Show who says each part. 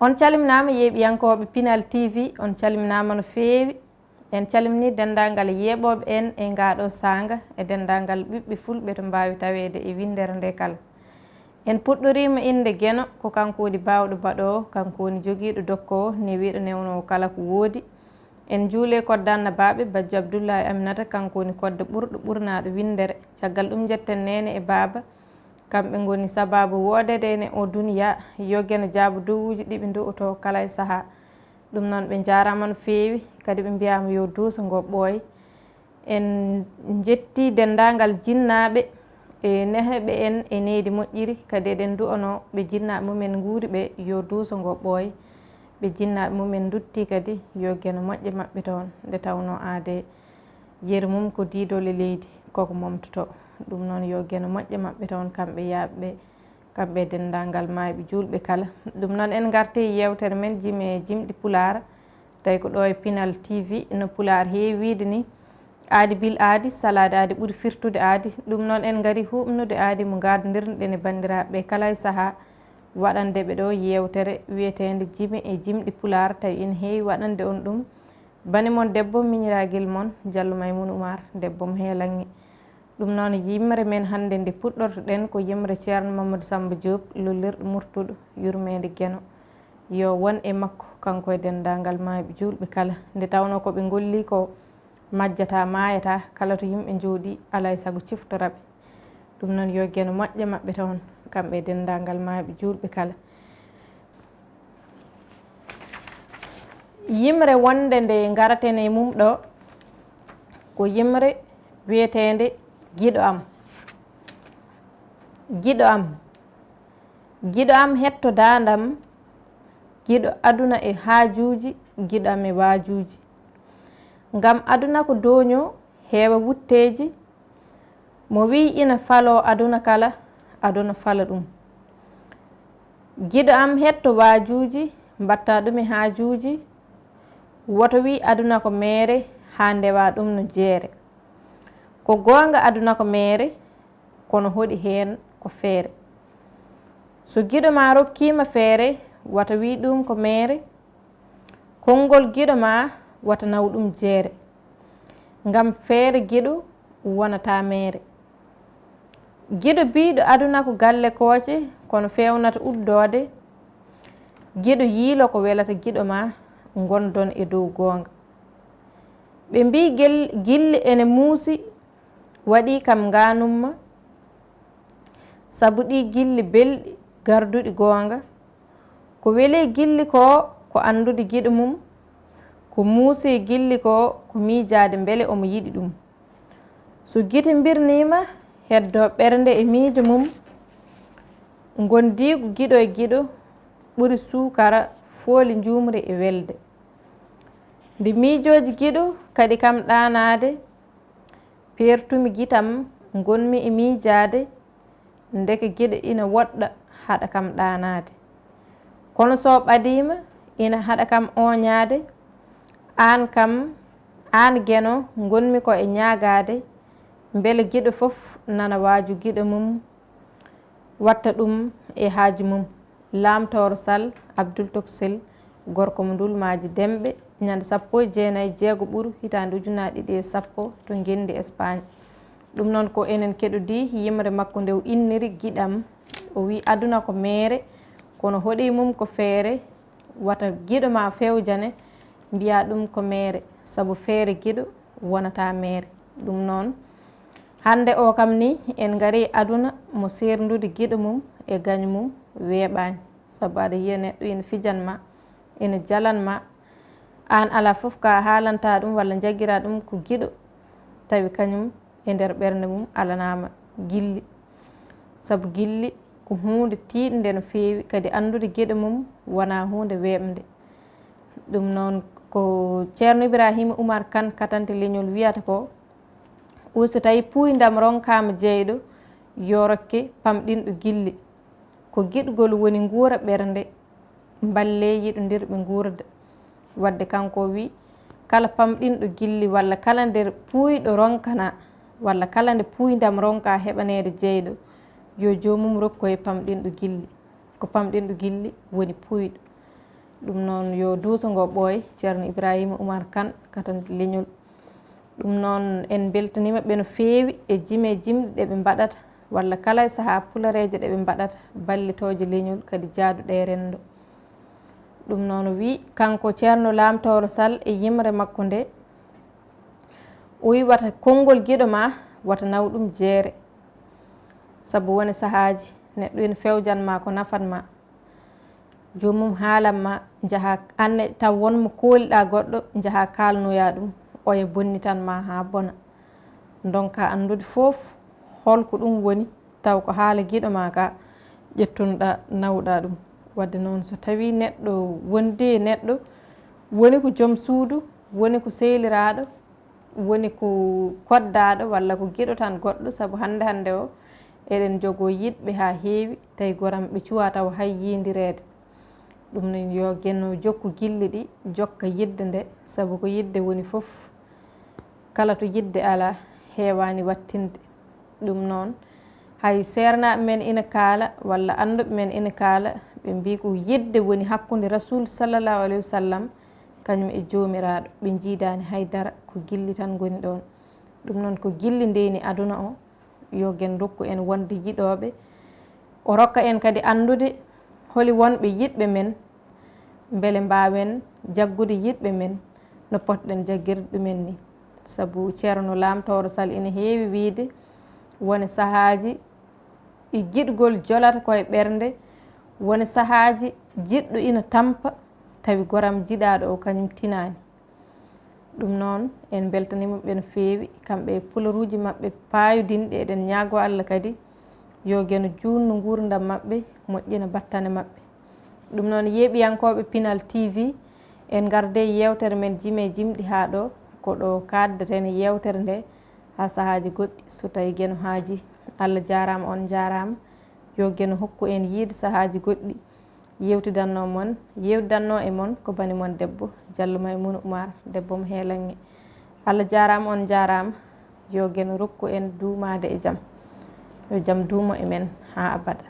Speaker 1: On calminama yeeɓiyankoɓe Pinal TV, on calminama no feewi. En calmini dendagal yeeɓoɓe en e ngaɗo sanga e dendagal ɓiɓɓe fulɓe to mbawi tawede e Winndere nde kala. En puɗɗorima inde Gueno ko kanko woni bawɗo baɗowo, kanko woni joguiɗo dokkowo newiɗo newnowo kala ko woodi. En juule kodde annabaɓe Bajjo Abdoullahi Aminata kanko woni kodde ɓurɗo ɓurnaɗo Winndere. Caggal ɗum jetten nene e baba kamɓe goni sababu wodede ene o duniya yo Gueno jaabo dowuji ɗiɓe do'oto kala e saaha. Ɗum noon ɓe jarama no feewi kadi ɓe mbiyama yo duuso ngo ɓooya. En jetti dendagal jinnaɓe e neheɓe en e needi moƴƴiri kadi eɗen du'ano ɓe jinnaɓe mumen guuri ɓe yo duuso ngo ɓooya. ɓe jinnaɓe mumen dutti kadi yo Gueno moƴƴe mabɓe toon nde tawno aade yeru mum ko diidol e leydi koko momtoto. Ɗum noon yo Gueno moƴƴe mabɓe toon kamɓe yaaɓeɓe kamɓe e dendagal mayɓe julɓe kala. Ɗum noon en garti yewtere men Jime jimɗi pulaar tawi ko ɗo e Pinal TV no pulaar heewi wiide ni aadi bil aadi salade aadi ɓuuri firtude aadi. Ɗum noon en gari huɓnude aadi mo gadodirdɗen e bandiraɓeɓe kala e saaha waɗandeɓe ɗo yewtere wiyetede Jime e jimɗi pulaar tawi ene heewi waɗande on ɗum banimon debbo miñiraguel moon Diallo Maymouna Oumar debbo mo heelange. Ɗum noon yimre men hannde nde puɗɗortoɗen ko yimre ceerno Mamadou Samba Diop lollirɗo murtuɗo yurmede Gueno yo won e makko kanko e dendagal mayɓe julɓe kala nde tawno koɓe golli ko majjata mayata kala to yimɓe jooɗi alay saago ciftoraɓe. Ɗum noon yo Gueno moƴƴe mabɓe toon kamɓe e dendagal mayɓe julɓe kala. Yimre wonde nde garaten e mum ɗo ko yimre wiyetede giɗo am. Giɗo am. Giɗo am hetto dadam, giɗo aduna e haajuji, giɗo am e waajuji. Ngam aduna ko doño heewa wutteji, mo wi ina falo aduna kala, aduna fala ɗum. Giɗo am hetto waajuji, mbatta ɗum e haajuji, woto wi aduna ko mere ha ndewa ɗum no jeere. Ko gonga aduna ko mere kono hoɗi hen ko feere. So giɗo ma rokkima feere wata wi ɗum ko mere, konngol giɗo ma wata naw ɗum jeere. Ngam feere giɗo wonata mere. Giɗo biɗo aduna ko galle kooce kono fewnata uddode. Giɗo yiilo ko welata giɗo ma gondon e dow gonga. Ɓe mbi gilli ene muusi waɗi kam ganumma sabu ɗi gilli belɗi garduɗi gonga. Ko weli gilli ko andude giɗo mum, ko muusi gilli ko miijade beele omo yiɗi ɗum. So gite birnima heddo ɓernde e miijo mum, gondigo giɗo e giɗo ɓuri suukara fooli jumre e welde. Nde miijoji giɗo kadi kam ɗanade pertumi gitam gonmi e miijade ndeke giɗo ina woɗɗa haɗa kam ɗanade. Kono so ɓadima ina haɗa kam oñade, an Gueno gonmi ko e ñagade beele giɗo fof nana waaju giɗo mum watta ɗum e haaju mum. Lamtoro Sall Abdoul Toksel gorko mo dulmaji Demɓe ñande 19 ɓuru hitande 2010 to gendi Espagne. Ɗum noon ko enen keɗodi yimre makko nde o inniri giɗam o wi aduna ko mere kono hoɗi mum ko feere wata giɗo ma fewjane mbiya ɗum ko mere sabu feere giɗo wonata mere. Ɗum noon hande o kam ni en gari aduna mo serdude giɗo mum e gaño mum weeɓani sabu aɗa yiya neɗɗo ina fijanma ina jalanma an ala foof ka haalanta ɗum walla jaggira ɗum ko giɗo tawi kañum e nder ɓernde mum alanama gilli. Sabu gilli ko hunde tiiɗnde no feewi kadi andude giɗo mum wona hunde weɓde. Ɗum noon ko ceerno Ibrahima Oumar Kane katante leñol wiyata ko so tawi puydam ronkama jeyɗo yo rokke pamɗinɗo gilli. Ko giɗgol woni guura ɓernde balle yiɗodirɓe guurda. Wadde kanko wi kala pamɗinɗo gilli walla kala nder puyɗo ronkana walla kala nde puydam ronka heɓanede jeyɗo yo jomum rokkoye pamɗinɗo gilli. Ko pamɗinɗo gilli woni puyɗo. ɗum noon yo duuso ngo ɓooy ceerno Ibrahima Oumar Kane katan leñol. ɗum noon en beltanima ɓe no feewi e jime jimɗi ɗe ɓe mbaɗata walla kala e sahaa pulareeje ɗe ɓe mbaɗata ballitooje leñol kadi jaaduɗe renndo. ɗum noon wi kanko ceerno Lamtoro Sall e yimre makko nde o wi wata konngol giɗo ma wata naw ɗum jeere, sabu woni sahaaji neɗɗo ene fewjanma ko nafatma, joomum haalanma jaha anne taw wonmo kooliɗa goɗɗo jaha kalnoya ɗum oya bonnitanma ha bona. donka andude fof holko ɗum woni taw ko haala giɗo ma ka ƴettunoɗa nawɗa ɗum. wadde noon so tawi neɗɗo wondi e neɗɗo woni ko joom suudu, woni ko sehliraɗo, woni ko koddaɗo walla ko giɗo tan goɗɗo, saabu hande o eɗen jogo yiɗɓe ha heewi tawi goram ɓe cuwa taw hay yindirede. ɗum non yo gueno jokku gilli ɗi jokka yidde nde, saabu ko yidde woni foof, kala to yidde ala heewani wattinde. ɗum noon hay sernaɓe men ina kaala walla anduɓe men ina kaala, ɓe mbi ko yidde woni hakkude rasul sallllahu alayhi wa sallam kañum e joomiraɗo, ɓe jiidani haydara, ko gilli tan goni ɗon. ɗum noon ko gilli ndeni aduna o yo gen dokku en wonde yiɗoɓe, o rokka en kadi andude holi wonɓe yiɗɓe men, beele mbawen jaggude yiɗɓe men no potɗen jaggirde ɗumen ni. saabu ceerno Lamtoro Sall ina heewi wiide woni sahaaji giɗgol jolata koye ɓernde, woni sahaaji jiɗɗo ina tampa tawi goram jiɗaɗo o kañum tinani. ɗum noon en beltanima ɓe no feewi kamɓe e pularuji maɓɓe payodinɗi, eɗen ñaago Allah kadi yo gueno junno gurdam maɓɓe, moƴƴina battane maɓɓe. ɗum noon yeeɓiyankoɓe Pinal TV en garde yewtere men jime jimɗi ha ɗo, ko ɗo kaddeten yewtere nde ha sahaji goɗɗi so tawi gueno haaji. Allah jarama, on jarama, yo gueno hokku en yiide sahaji goɗɗi yewtidanno e moon ko bani moon debbo Diallo Maymouna Oumar, debbo mo heelange. Allah jarama, on jarama, yo gueno rokku en duumade e jaam, yo jaam duumo e men ha abada.